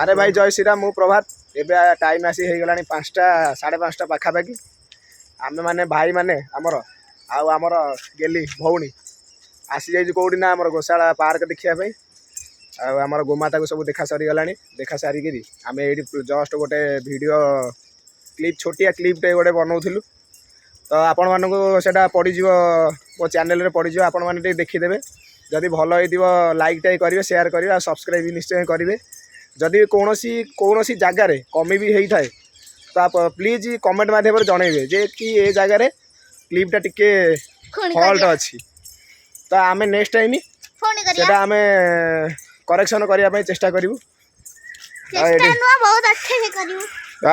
अरे भाई जय श्री राम मु प्रभात एवं टाइम आसी हो गला 5टा 5:30 पाखापाखि आम मैंने भाई मैंने आमर आमर गेली भौणी आसी जाइए कौटी ना आमर गोशाला पार्क देखापी आमर गोमाता को सब देखा सरीगला देखा सारिकी आम ये जस्ट गोटे वीडियो क्लिप छोटिया क्लिपटे गोटे बनाऊलु तो आपण मानक से पड़ज मो चैनल पड़ज आपण मैंने देखीदे जदि भल हो लाइक टाइक करेंगे शेयर करेंगे और सब्सक्राइब निश्चय करेंगे जदि कौन सी जगार कमी भी होता है तो आप प्लीज कमेंट मध्यम जनइबे जे कि ये जगार क्लिपटा टिके फल्ट अच्छी तो आम नेक्स्ट टाइम से आम करेक्शन करने चेष्टा करूँ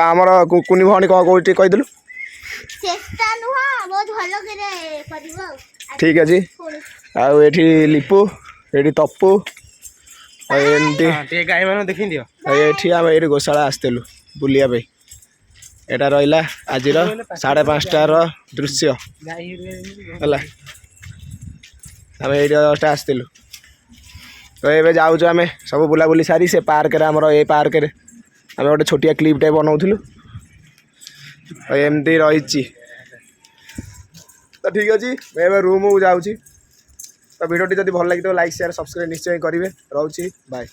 आमर कुनी भौणी कौटी कहीदेलु ठीक अच्छे आठी लिपु ये तपु गाई मान देखी दियो ये आम ये गोशाला आसलु बुलिया यहाँ रहा आज 5:30 दृश्य है आम ये जस्ट आसलु तो ये जाऊँ आम सब बुलाबुली सारी से पार्क आमर ये पार्क आम गोटे छोटिया क्लिपटे बनाऊलु एमती रही तो ठीक अच्छे मैं रूम को जाऊँगी तो वीडियो जब भल लगे लाइक शेयर सब्सक्राइब निश्चय करेंगे रोची बाय।